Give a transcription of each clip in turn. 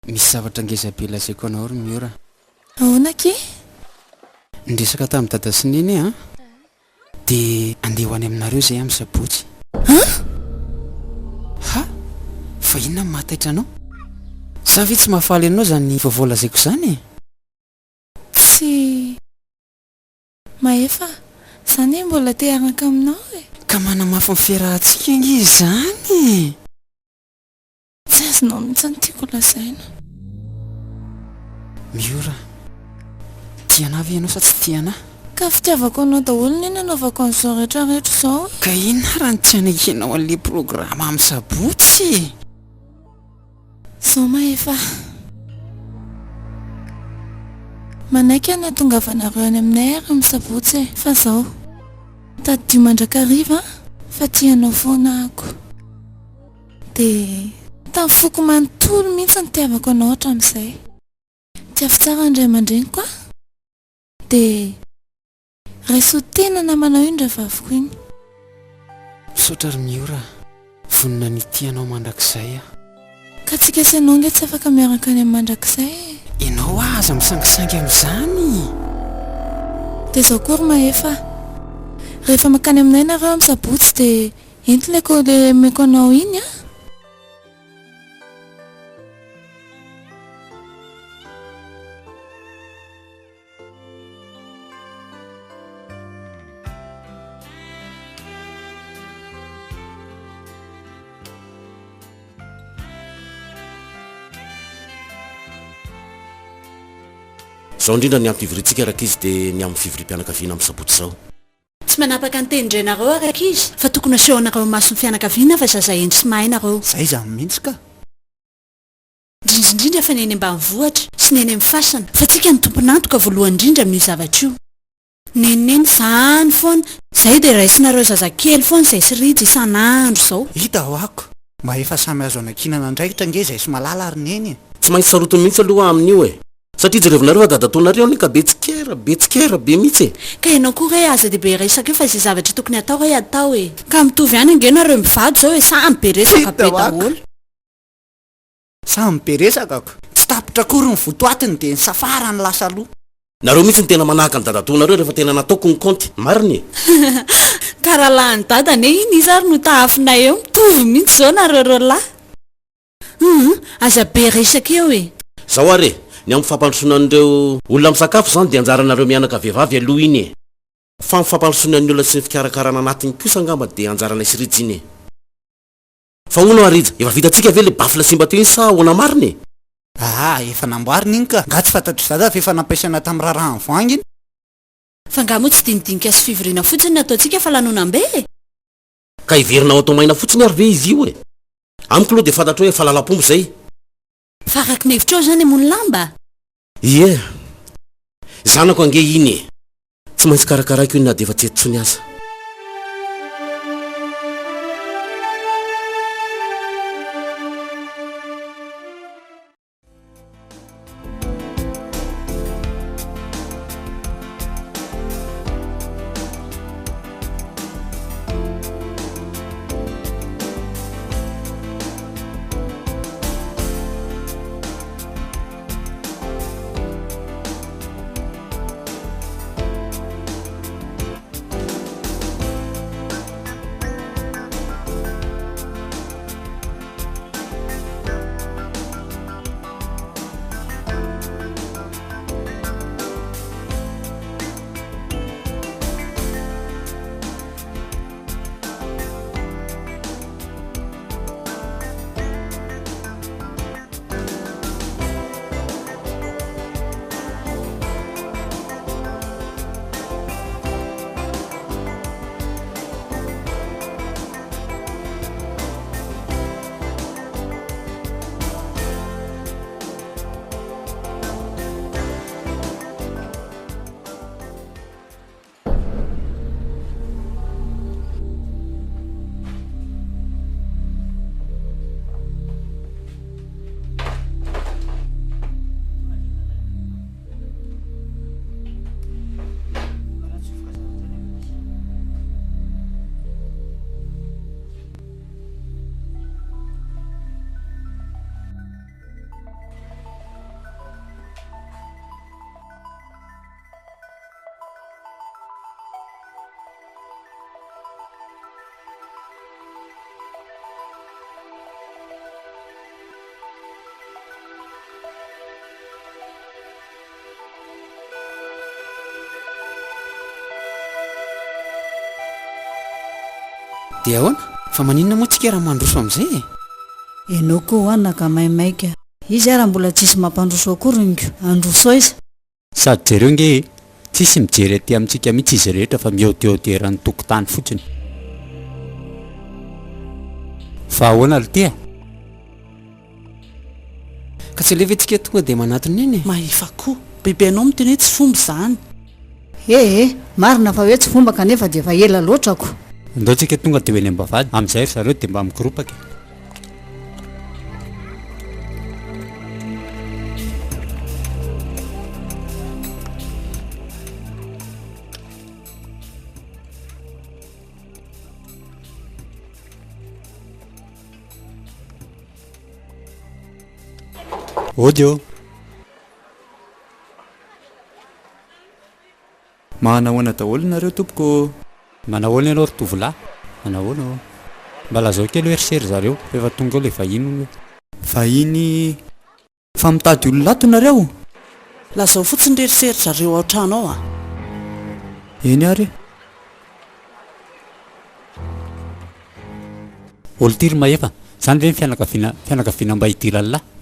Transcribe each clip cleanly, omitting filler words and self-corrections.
Misy zavatra ngezabe lazaiko anao ry Miora. Ahoana ke? Ndresaka tamin'ny dada sy neny a dia andeha ho any aminareo zay amin'ny sabotsy. Ha? Fa inona no mahataitra anao? Sa ve tsy mahafaly anao zany vaovao lazaiko zany? Tsy maefa, zany mbola te hiaraka aminao e. Ka manamafy ny fiarahantsika ange zany. Tsy azonao mihitsy ny tiako lazaina. Miora, tiana ve ianao sa tsy tiana? Ka fitiavako anao daholo ny nanaovako an'izao rehetrarehetra izao. Ka inona raha ny tiana ianao an'ilay programa amin'ny sabotsy? Zao maefa, manaiky any ahatongavanareo any aminay ary amin'ny sabotsy e. Fa zao tady 10 mandrakariva fa tianao foana ako. Dia tamin'ny foko manontolo mihitsy ny tiavako anao hatramin'izay. Tiafo tsara indray aman-dreny koa. Dia raiso tena namanao iny rehefa avoko iny. Misaotra ry Miora, vonona ny tianao mandrakizay a. Ka tsika sy anao nge tsy afaka miaraka any amin'ny mandrakizay e. Ianao aza misangisangy amin'izany. Dia zao kory maefa, rehefa makany aminay nareo amin'ny sabotsy dia entilako le meko anao iny a. Zao indrindra ny amin'ny fivorintsika araka izy dia ny amin'ny fivorim-pianakaviana amin'ny sabotsy zao. Tsy manapaka ny tendrenareo araka izy fa tokony asehonareo maso ny fianakaviana fa zaza eny sy mahay nareo. Zay zany mihitsy ka. Indrindrindra fa neny ambanivohitra sy neny amin'ny fasana fa tsika ny tomponantoka voalohany indrindra amin'io zavatra io. Neneny zany foana, zay dia raisinareo zazakely foana izay sy ritra isan'andro zao. Hita ho ako, mba efa samy azo anakinana andraikitra nge izay sy malala ary neny. Tsy maintsy sarotiny mihitsy aloha amin'io e. Satria jerevinareo fa dadatonareo ny ka betsikera be mihitsy e. Ka ianao koa hoe aza dehibe resaka io fa izay zavatra tokony atao hoe atao e. Ka mitovy ihany angenareo mivady zao hoe samy be resaka be daholo. Samy be resaka ako. Tsy tapitra kory ny votoatiny dia ny safara ny lasa aloha. Nareo mihitsy ny tena manahaka ny dadatonareo rehefa tena nataoko ny konty mariny. Karalahy ny dadane iny izy ary no tahafinay eo mitovy mihitsy zao nareo lahy. Aza be resaka eo e. Zao are ny amin'ny fampandrosoanan'ireo olona misakafo zany dia anjaranareo mianaka vehivavy aloha iny e. Fa ny fampandrosoanan'ny olona sy ny fikarakarana anatiny kosa angamba dia anjaranay sy ritsy iny e. Fa hono arija, efa vitantsika ve le bafila simba teo iny sa hoana mariny? Efa namboarina iny ka. Nga tsy fantatro zada fa efa nampiasaina tamin'ny raharaha voangy iny. Fa nga moa tsy dinidinika sy fivoriana fotsiny nataontsika fa lanonam-be e. Ka iverinao atao maina fotsiny ary ve izy io e. Amiko aloha dia fantatro hoe fahalalam-pombo zay. Faraky ny hevitra ao zany amony lamba. Ie, zanako ange iny e. Tsy maintsy karakaraiko iny na dia efa tsy etsony aza. dia ahoana fa maninona moa tsika raha mandroso amin'izay enao koa hoanina ka maimaika izy raha mbola tsisy mampandroso akorynyko androso izy sady jereo nge tsisy mijery aty amintsika mihitsy izy rehetra fa mihotehoterany tokotany fotsiny fa ahoana alotea ka tsy alevantsika tonga dia manatony eny mahefa koa bebe anao miteny hoe tsy fomba izany marina fa hoe tsy fomba kanefa dia efa ela loatrako andaotsika tonga dia hoeny ambavady amin'izay ry zareo dia mba mikiropaka odio mahanahoana daholo nareo tompoko manahoana ianao ry tovolahy manahoana mba lazao kely hoe risery zareo fa efa tonga eo ilay vahiny hoe vahiny fa mitady ololato nareo lazao fotsiny rerisery zareo ao trano ao eny ary olo tiry mahefa zany ve ny fianakaviana mba hity lalalahy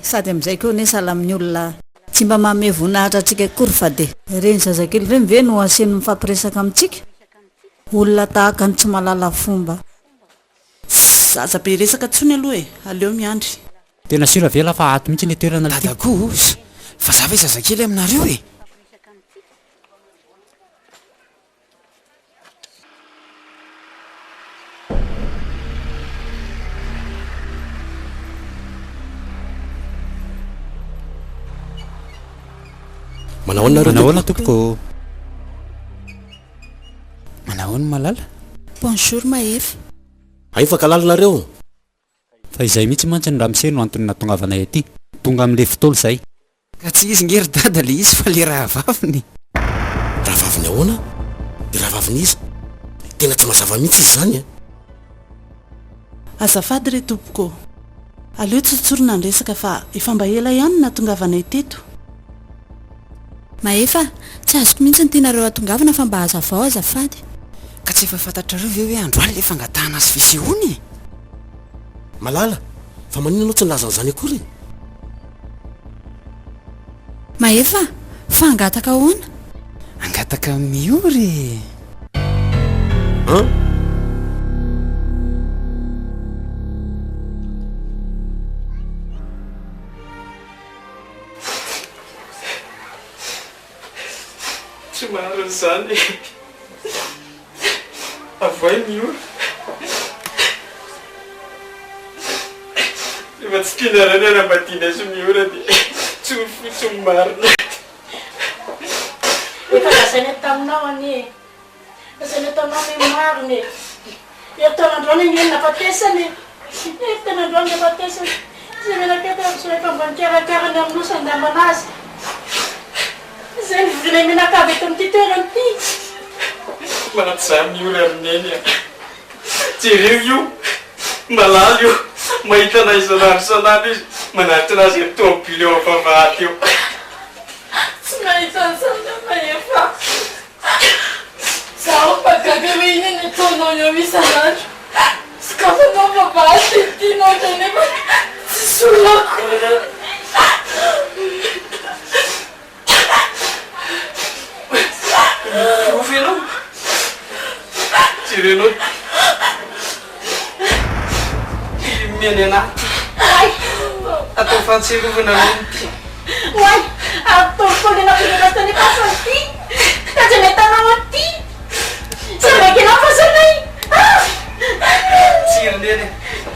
sady amin'izay koa ne sala amin'ny olona tsy mba mahame voninahitra atsika kory fa dia reny zazakely reny ve no aseny mifampiresaka amintsika olona tahaka ny tsy mahalala fomba zaza be resaka tsony aloha aleo miandry tena sira vela fa ato mihitsy ny toerana dadako fa za ve zazakely aminareo manahoana tompoko manahoana malala bonjour mahefa ay fa kalalinareo fa izay mihitsy mantsy ny ramose no antony natongavanay aty tonga amin'le fotolo zay ka tsy izy ngery dada le izy fa le raha vaviny ahoana de raha vaviny izy tena tsy mazava mihitsy izy zany azafady re tompoko aleo tsotsorona ny resaka fa efa mba ela ihany natongavanay teto mahefa tsy azoko mihitsy ny tianareo atongavana fa mba hazavao azafady ka tsy efa fantatrareo ve hoe andro aly le fangatahana azy fisehoany malala fa manina anao tsy nilazan'izany akory mahefa fa angataka ahoana angataka miory tsy maro n'izany avoay miory efa tsy tinarany anambadina azy miora dia tsy mifotsy marina efa lazainy taminao anie lazainy taminao me mariny etonandroany ngenina fatesany etonandroany fatesany zay menakety am'izao efa mba nikarakarany amin'nosandamanazy zay nivorinay menakavy eto amin'ity toerany ity manaty za miory amineny jereo io malala io mahitana isanandro isanandro izy manatitra azy tobile eo avavaty eo tsy mahitan'izany mahefa zaho mpagaga hoe iny ny ataonao eo isanandro sy kafanao vavaty tianao nefa tsy solako Rofy ianao jerenao miany anaty atao fantsirovana nonyty oay ataofolena firenatany fasany ty ka tsy metanao aty tsy makinao fasanay tsirineny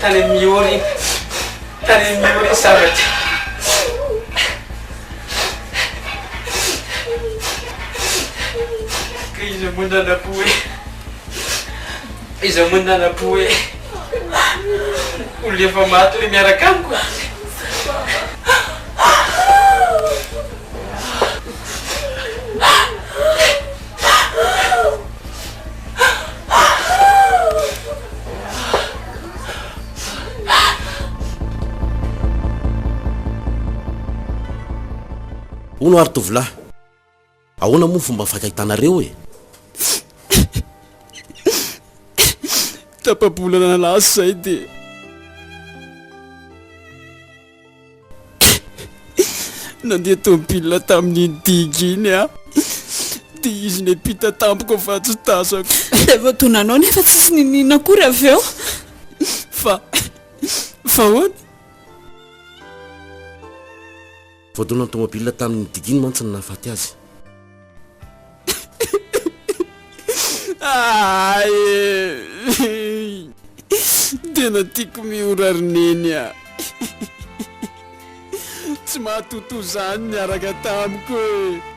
tany miory savatry ka izy amonanapo hoe olo efa maty le miaraka amiko ono ary tovolahy ahoana moa fomba fakaitanareo tapabolana lasy zay dia nandeha tompila tamin'iny digy iny a dia izy ny pita tampoko fa tsy tasako dia voatonanao nefa tsisy ninina akory avy eo fa hoany voadona ny tomobila tamin'ny diginy mantsy ny nahafaty azy tena tiako miorarineny a tsy mahatoto zany niaraka tamiko e